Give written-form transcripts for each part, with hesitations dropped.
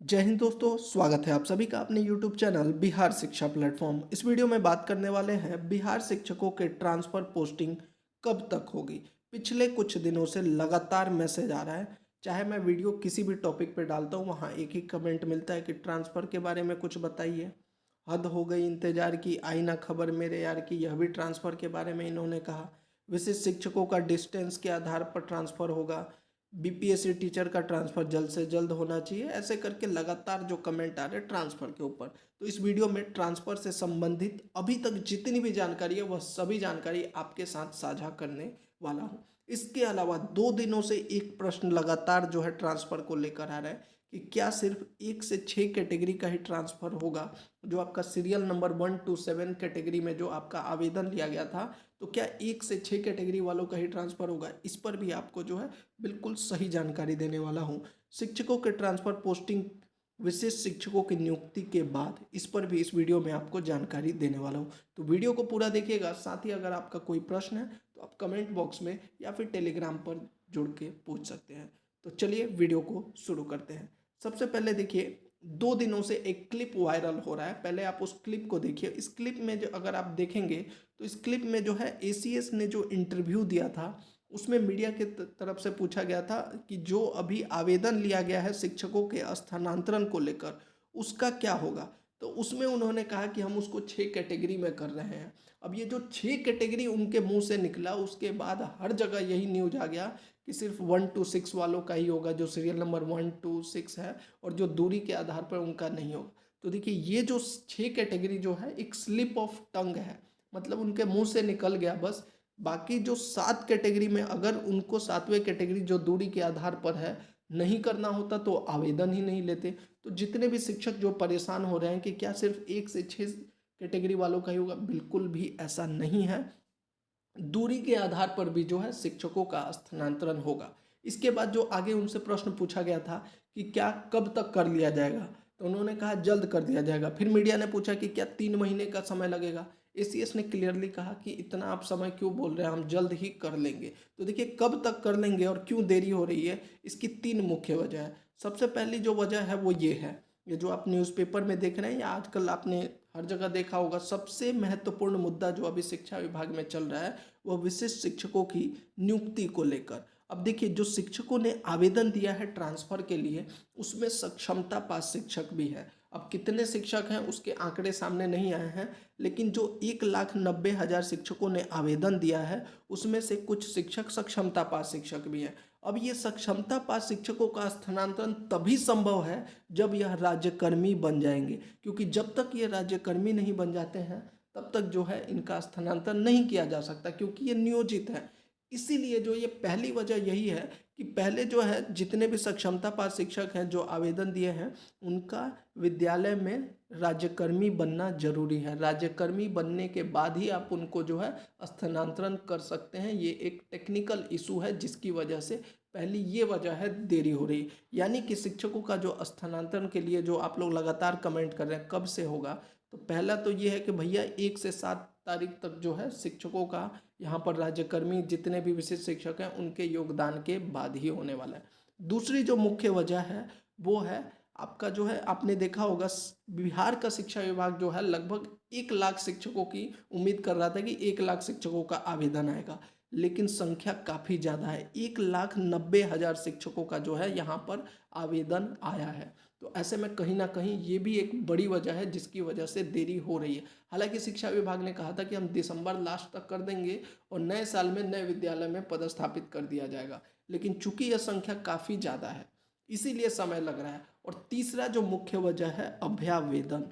जय हिंद दोस्तों, स्वागत है आप सभी का अपने YouTube चैनल बिहार शिक्षा प्लेटफॉर्म। इस वीडियो में बात करने वाले हैं बिहार शिक्षकों के ट्रांसफ़र पोस्टिंग कब तक होगी। पिछले कुछ दिनों से लगातार मैसेज आ रहा है, चाहे मैं वीडियो किसी भी टॉपिक पे डालता हूँ वहाँ एक ही कमेंट मिलता है कि ट्रांसफ़र के बारे में कुछ बताइए। हद हो गई इंतजार की, आई ना खबर मेरे यार की, यह भी ट्रांसफ़र के बारे में इन्होंने कहा। विशिष्ट शिक्षकों का डिस्टेंस के आधार पर ट्रांसफ़र होगा। बीपीएससी टीचर का ट्रांसफ़र जल्द से जल्द होना चाहिए। ऐसे करके लगातार जो कमेंट आ रहे हैं ट्रांसफ़र के ऊपर, तो इस वीडियो में ट्रांसफ़र से संबंधित अभी तक जितनी भी जानकारी है वह सभी जानकारी आपके साथ साझा करने वाला हूँ। इसके अलावा 2 दिनों से एक प्रश्न लगातार जो है ट्रांसफ़र को लेकर आ रहा है कि क्या सिर्फ 1 से 6 कैटेगरी का ही ट्रांसफ़र होगा। जो आपका सीरियल नंबर 1 to 7 कैटेगरी में जो आपका आवेदन लिया गया था, तो क्या 1 से 6 कैटेगरी वालों का ही ट्रांसफ़र होगा। इस पर भी आपको जो है बिल्कुल सही जानकारी देने वाला हूँ। शिक्षकों के ट्रांसफ़र पोस्टिंग विशेष शिक्षकों की नियुक्ति के बाद, इस पर भी इस वीडियो में आपको जानकारी देने वाला हूँ। तो वीडियो को पूरा देखिएगा। साथ ही अगर आपका कोई प्रश्न है तो आप कमेंट बॉक्स में या फिर टेलीग्राम पर जुड़ के पूछ सकते हैं। तो चलिए वीडियो को शुरू करते हैं। सबसे पहले देखिए, 2 दिनों से एक क्लिप वायरल हो रहा है। पहले आप उस क्लिप को देखिए। इस क्लिप में जो अगर आप देखेंगे तो इस क्लिप में जो है एसीएस ने जो इंटरव्यू दिया था, उसमें मीडिया के तरफ से पूछा गया था कि जो अभी आवेदन लिया गया है शिक्षकों के स्थानांतरण को लेकर, उसका क्या होगा। तो उसमें उन्होंने कहा कि हम उसको 6 कैटेगरी में कर रहे हैं। अब ये जो 6 कैटेगरी उनके मुंह से निकला, उसके बाद हर जगह यही न्यूज आ गया कि सिर्फ 1 to 6 वालों का ही होगा, जो सीरियल नंबर 1 to 6 है, और जो दूरी के आधार पर उनका नहीं होगा। तो देखिए, ये जो 6 कैटेगरी जो है एक स्लिप ऑफ टंग है, मतलब उनके मुंह से निकल गया बस। बाकी जो 7 कैटेगरी में अगर उनको 7वें कैटेगरी जो दूरी के आधार पर है नहीं करना होता तो आवेदन ही नहीं लेते। तो जितने भी शिक्षक जो परेशान हो रहे हैं कि क्या सिर्फ 1 से 6 कैटेगरी वालों का ही होगा, बिल्कुल भी ऐसा नहीं है। दूरी के आधार पर भी जो है शिक्षकों का स्थानांतरण होगा। इसके बाद जो आगे उनसे प्रश्न पूछा गया था कि क्या कब तक कर लिया जाएगा, तो उन्होंने कहा जल्द कर दिया जाएगा। फिर मीडिया ने पूछा कि क्या 3 महीने का समय लगेगा। एसीएस ने क्लियरली कहा कि इतना आप समय क्यों बोल रहे हैं, हम जल्द ही कर लेंगे। तो देखिए, कब तक कर लेंगे और क्यों देरी हो रही है, इसकी 3 मुख्य वजह है। सबसे पहली जो वजह है वो ये है, ये जो आप न्यूज़पेपर में देख रहे हैं या आजकल आपने हर जगह देखा होगा, सबसे महत्वपूर्ण मुद्दा जो अभी शिक्षा विभाग में चल रहा है वह विशिष्ट शिक्षकों की नियुक्ति को लेकर। अब देखिए, जो शिक्षकों ने आवेदन दिया है ट्रांसफ़र के लिए, उसमें सक्षमता पास शिक्षक भी है। अब कितने शिक्षक हैं उसके आंकड़े सामने नहीं आए हैं, लेकिन जो 1,90,000 शिक्षकों ने आवेदन दिया है उसमें से कुछ शिक्षक सक्षमता पास शिक्षक भी हैं। अब ये सक्षमता पास शिक्षकों का स्थानांतरण तभी संभव है जब यह राज्यकर्मी बन जाएंगे, क्योंकि जब तक ये राज्यकर्मी नहीं बन जाते हैं तब तक जो है इनका स्थानांतरण नहीं किया जा सकता, क्योंकि ये नियोजित है। इसीलिए जो ये पहली वजह यही है कि पहले जो है जितने भी सक्षमता पास शिक्षक हैं जो आवेदन दिए हैं, उनका विद्यालय में राज्यकर्मी बनना जरूरी है। राज्यकर्मी बनने के बाद ही आप उनको जो है स्थानांतरण कर सकते हैं। ये एक टेक्निकल इशू है जिसकी वजह से पहली ये वजह है देरी हो रही। यानी कि शिक्षकों का जो स्थानांतरण के लिए जो आप लोग लगातार कमेंट कर रहे हैं कब से होगा, तो पहला तो ये है कि भैया 1 से 7 तारीख तक जो है शिक्षकों का यहाँ पर राज्यकर्मी जितने भी विशिष्ट शिक्षक हैं उनके योगदान के बाद ही होने वाला है। दूसरी जो मुख्य वजह है वो है आपका जो है, आपने देखा होगा बिहार का शिक्षा विभाग जो है लगभग 1 लाख शिक्षकों की उम्मीद कर रहा था कि 1 लाख शिक्षकों का आवेदन आएगा, लेकिन संख्या काफ़ी ज़्यादा है। 1,90,000 शिक्षकों का जो है यहाँ पर आवेदन आया है। तो ऐसे में कहीं ना कहीं ये भी एक बड़ी वजह है जिसकी वजह से देरी हो रही है। हालांकि शिक्षा विभाग ने कहा था कि हम दिसंबर लास्ट तक कर देंगे और नए साल में नए विद्यालय में पदस्थापित कर दिया जाएगा, लेकिन चूंकि यह संख्या काफ़ी ज़्यादा है इसीलिए समय लग रहा है। और तीसरा जो मुख्य वजह है अभ्यावेदन।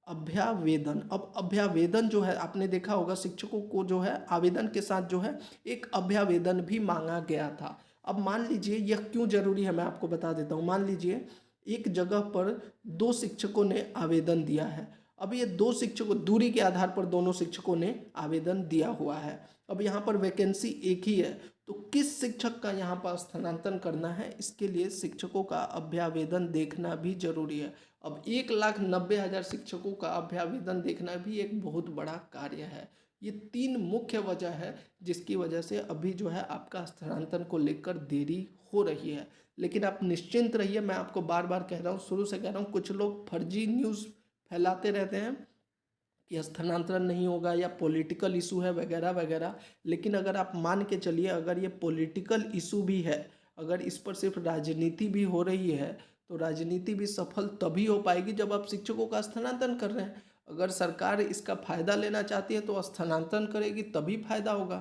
अभ्यावेदन, अब अभ्यावेदन जो है आपने देखा होगा शिक्षकों को जो है आवेदन के साथ जो है एक अभ्यावेदन भी मांगा गया था। अब मान लीजिए यह क्यों जरूरी है मैं आपको बता देता हूँ। मान लीजिए एक जगह पर 2 शिक्षकों ने आवेदन दिया है। अब ये 2 शिक्षकों दूरी के आधार पर दोनों शिक्षकों ने आवेदन दिया हुआ है। अब यहाँ पर वैकेंसी एक ही है, तो किस शिक्षक का यहाँ पर स्थानांतरण करना है इसके लिए शिक्षकों का अभ्यावेदन देखना भी जरूरी है। अब 1,90,000 शिक्षकों का अभ्यावेदन देखना भी एक बहुत बड़ा कार्य है। ये 3 मुख्य वजह है जिसकी वजह से अभी जो है आपका स्थानांतरण को लेकर देरी हो रही है। लेकिन आप निश्चिंत रहिए, मैं आपको बार बार कह रहा हूँ, शुरू से कह रहा हूँ, कुछ लोग फर्जी न्यूज़ फैलाते रहते हैं कि स्थानांतरण नहीं होगा या पॉलिटिकल इशू है वगैरह वगैरह। लेकिन अगर आप मान के चलिए, अगर ये पॉलिटिकल इशू भी है, अगर इस पर सिर्फ राजनीति भी हो रही है, तो राजनीति भी सफल तभी हो पाएगी जब आप शिक्षकों का स्थानांतरण कर रहे हैं। अगर सरकार इसका फायदा लेना चाहती है तो स्थानांतरण करेगी, तभी फायदा होगा।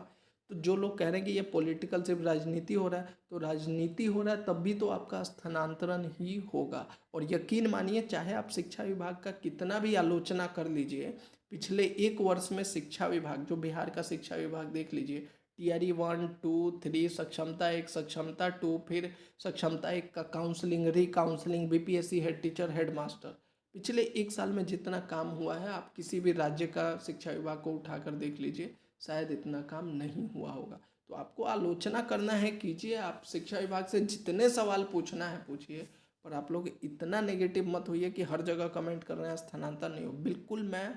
तो जो लोग कह रहे हैं कि ये पॉलिटिकल सिर्फ राजनीति हो रहा है, तो राजनीति हो रहा है तब भी तो आपका स्थानांतरण ही होगा। और यकीन मानिए, चाहे आप शिक्षा विभाग का कितना भी आलोचना कर लीजिए, पिछले 1 वर्ष में शिक्षा विभाग, जो बिहार का शिक्षा विभाग देख लीजिए, टीआरई 1, 2, 3, सक्षमता 1, सक्षमता 2, फिर सक्षमता 1 का counselling, recounselling, BPSC head teacher, headmaster, पिछले 1 साल में जितना काम हुआ है, आप किसी भी राज्य का शिक्षा विभाग को उठाकर देख लीजिए, शायद इतना काम नहीं हुआ होगा। तो आपको आलोचना करना है, कीजिए, आप शिक्षा विभाग से जितने सवाल पूछना है पूछिए, पर आप लोग इतना नेगेटिव मत होइए कि हर जगह कमेंट कर रहे हैं स्थानांतरण नहीं हो। बिल्कुल मैं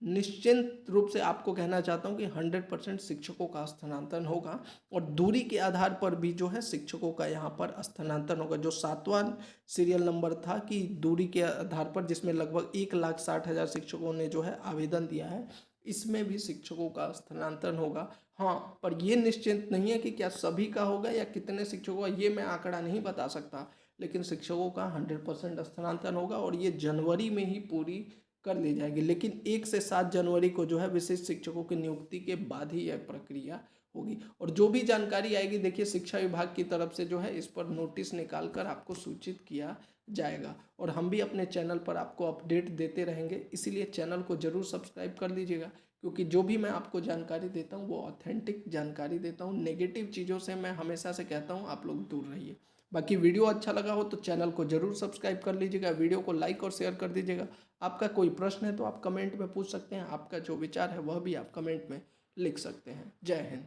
निश्चिंत रूप से आपको कहना चाहता हूं कि 100% शिक्षकों का स्थानांतरण होगा, और दूरी के आधार पर भी जो है शिक्षकों का यहाँ पर स्थानांतरण होगा। जो 7वां सीरियल नंबर था कि दूरी के आधार पर, जिसमें लगभग 1,60,000 शिक्षकों ने जो है आवेदन दिया है, इसमें भी शिक्षकों का स्थानांतरण होगा। हाँ, पर ये निश्चिंत नहीं है कि क्या सभी का होगा या कितने शिक्षकों का, ये मैं आंकड़ा नहीं बता सकता, लेकिन शिक्षकों का 100% स्थानांतरण होगा और ये जनवरी में ही पूरी कर ली जाएगी। लेकिन 1 से 7 जनवरी को जो है विशिष्ट शिक्षकों की नियुक्ति के बाद ही यह प्रक्रिया होगी। और जो भी जानकारी आएगी, देखिए शिक्षा विभाग की तरफ से जो है इस पर नोटिस निकाल कर आपको सूचित किया जाएगा, और हम भी अपने चैनल पर आपको अपडेट देते रहेंगे। इसीलिए चैनल को जरूर सब्सक्राइब कर लीजिएगा, क्योंकि जो भी मैं आपको जानकारी देता हूँ वो ऑथेंटिक जानकारी देता हूँ। नेगेटिव चीज़ों से मैं हमेशा से कहता हूँ आप लोग दूर रहिए। बाकी वीडियो अच्छा लगा हो तो चैनल को जरूर सब्सक्राइब कर लीजिएगा, वीडियो को लाइक और शेयर कर दीजिएगा। आपका कोई प्रश्न है तो आप कमेंट में पूछ सकते हैं, आपका जो विचार है वह भी आप कमेंट में लिख सकते हैं। जय हिंद।